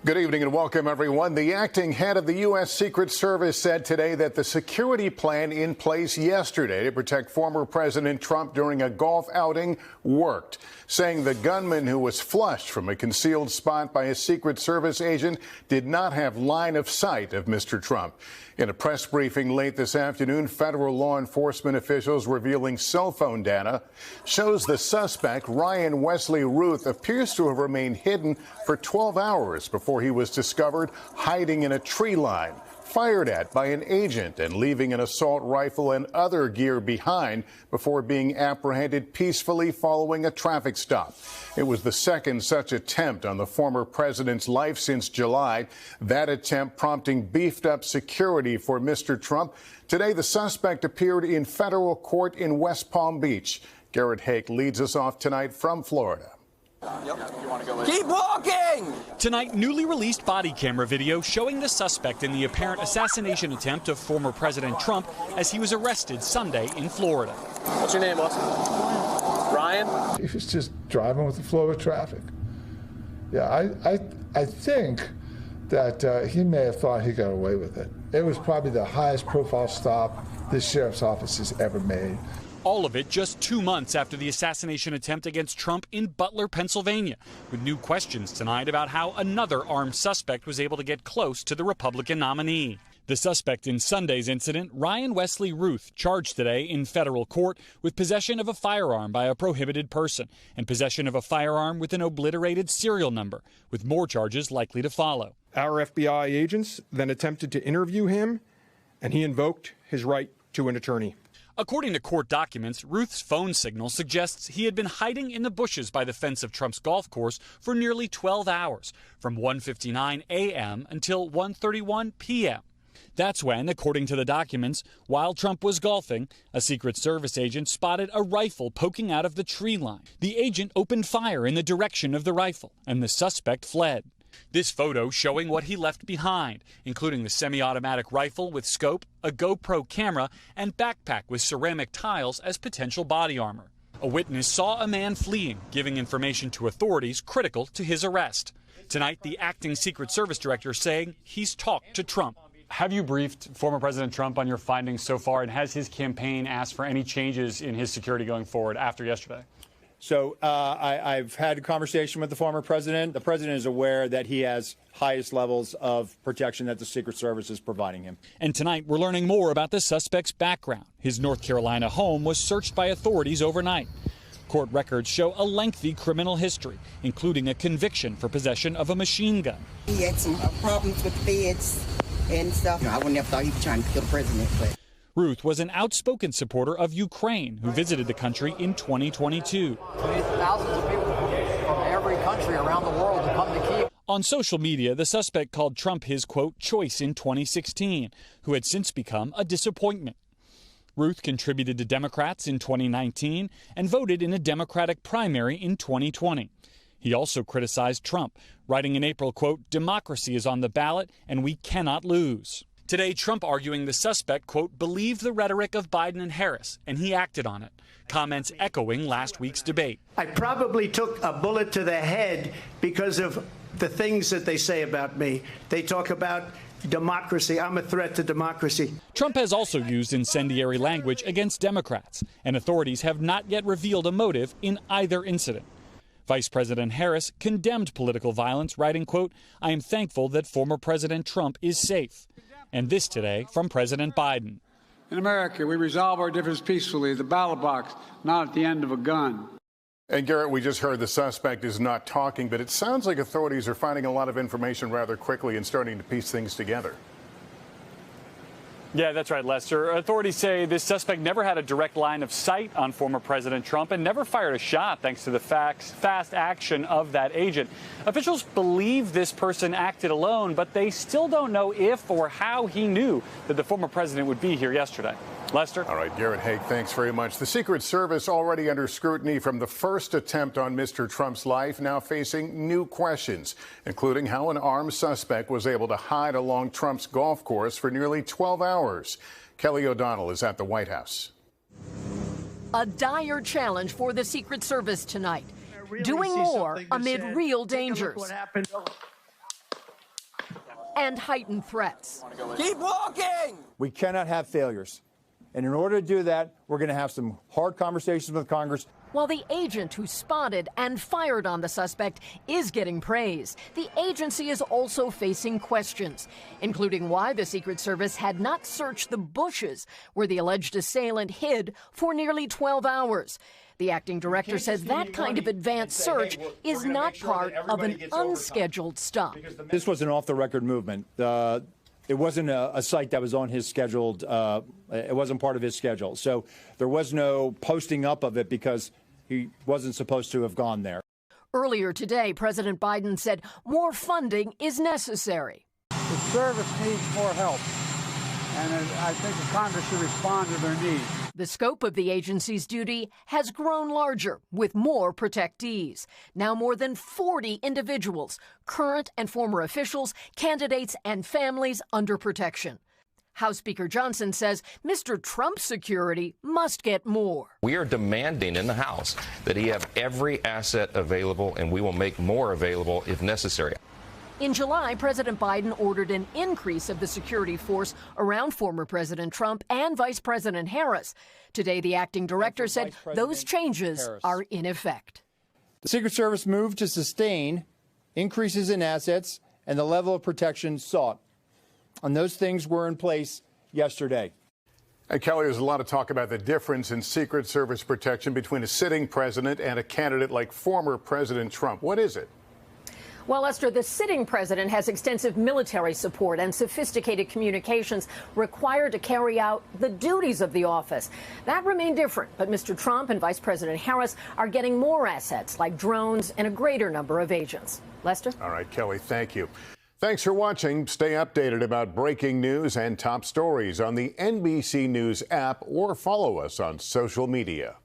Good evening and welcome, everyone. The acting head of the U.S. Secret Service said today that the security plan in place yesterday to protect former President Trump during a golf outing worked, saying the gunman who was flushed from a concealed spot by a Secret Service agent did not have line of sight of Mr. Trump. In a press briefing late this afternoon, federal law enforcement officials revealing cell phone data shows the suspect, Ryan Routh, appears to have remained hidden for 12 hours before he was discovered hiding in a tree line, fired at by an agent and leaving an assault rifle and other gear behind before being apprehended peacefully following a traffic stop. It was the second such attempt on the former president's life since July, that attempt prompting beefed up security for Mr. Trump. Today, the suspect appeared in federal court in West Palm Beach. Garrett Haake leads us off tonight from Florida. Keep walking! Tonight, newly released body camera video showing the suspect in the apparent assassination attempt of former President Trump as he was arrested Sunday in Florida. What's your name, boss? Ryan? He was just driving with the flow of traffic. Yeah, I think that he may have thought he got away with it. It was probably the highest profile stop this sheriff's office has ever made. All of it just 2 months after the assassination attempt against Trump in Butler, Pennsylvania, with new questions tonight about how another armed suspect was able to get close to the Republican nominee. The suspect in Sunday's incident, Ryan Routh, charged today in federal court with possession of a firearm by a prohibited person and possession of a firearm with an obliterated serial number, with more charges likely to follow. Our FBI agents then attempted to interview him, and he invoked his right to an attorney. According to court documents, Routh's phone signal suggests he had been hiding in the bushes by the fence of Trump's golf course for nearly 12 hours, from 1:59 a.m. until 1:31 p.m. That's when, according to the documents, while Trump was golfing, a Secret Service agent spotted a rifle poking out of the tree line. The agent opened fire in the direction of the rifle, and the suspect fled. This photo showing what he left behind, including the semi-automatic rifle with scope, a GoPro camera, and backpack with ceramic tiles as potential body armor. A witness saw a man fleeing, giving information to authorities critical to his arrest. Tonight, the acting Secret Service director saying he's talked to Trump. Have you briefed former President Trump on your findings so far, and has his campaign asked for any changes in his security going forward after yesterday? So I've had a conversation with the former president. The president is aware that he has highest levels of protection that the Secret Service is providing him. And tonight, we're learning more about the suspect's background. His North Carolina home was searched by authorities overnight. Court records show a lengthy criminal history, including a conviction for possession of a machine gun. He had some problems with feds and stuff. I wouldn't have thought he was trying to kill the president, but... Routh was an outspoken supporter of Ukraine who visited the country in 2022. Thousands of people from every country around the world to come to Kyiv. On social media, the suspect called Trump his, quote, choice in 2016, who had since become a disappointment. Routh contributed to Democrats in 2019 and voted in a Democratic primary in 2020. He also criticized Trump, writing in April, quote, democracy is on the ballot and we cannot lose. Today, Trump arguing the suspect, quote, believed the rhetoric of Biden and Harris, and he acted on it. Comments echoing last week's debate. I probably took a bullet to the head because of the things that they say about me. They talk about democracy. I'm a threat to democracy. Trump has also used incendiary language against Democrats, and authorities have not yet revealed a motive in either incident. Vice President Harris condemned political violence, writing, quote, I am thankful that former President Trump is safe. And this today from President Biden. In America, we resolve our differences peacefully at the ballot box, not at the end of a gun. And Garrett, we just heard the suspect is not talking, but it sounds like authorities are finding a lot of information rather quickly and starting to piece things together. Yeah, that's right, Lester. Authorities say this suspect never had a direct line of sight on former President Trump and never fired a shot thanks to the fast action of that agent. Officials believe this person acted alone, but they still don't know if or how he knew that the former president would be here yesterday. Lester? All right, Garrett Haake, thanks very much. The Secret Service already under scrutiny from the first attempt on Mr. Trump's life, now facing new questions, including how an armed suspect was able to hide along Trump's golf course for nearly 12 hours. Kelly O'Donnell is at the White House. A dire challenge for the Secret Service tonight, doing more amid real dangers. and heightened threats. Keep walking! We cannot have failures. And in order to do that, we're going to have some hard conversations with Congress. While the agent who spotted and fired on the suspect is getting praise, the agency is also facing questions, including why the Secret Service had not searched the bushes where the alleged assailant hid for nearly 12 hours. The acting director says that kind of advanced search is not part of an unscheduled stop. This was an off-the-record movement. It wasn't a site that was on his scheduled, it wasn't part of his schedule. So there was no posting up of it because he wasn't supposed to have gone there. Earlier today, President Biden said more funding is necessary. The service needs more help, and I think the Congress should respond to their needs. The scope of the agency's duty has grown larger with more protectees. Now more than 40 individuals, current and former officials, candidates, and families under protection. House Speaker Johnson says Mr. Trump's security must get more. We are demanding in the House that he have every asset available, and we will make more available if necessary. In July, President Biden ordered an increase of the security force around former President Trump and Vice President Harris. Today, the acting director said those changes are in effect. The Secret Service moved to sustain increases in assets and the level of protection sought. And those things were in place yesterday. And Kelly, there's a lot of talk about the difference in Secret Service protection between a sitting president and a candidate like former President Trump. What is it? Well, Lester, the sitting president has extensive military support and sophisticated communications required to carry out the duties of the office. That remained different, but Mr. Trump and Vice President Harris are getting more assets like drones and a greater number of agents. Lester? All right, Kelly, thank you. Thanks for watching. Stay updated about breaking news and top stories on the NBC News app or follow us on social media.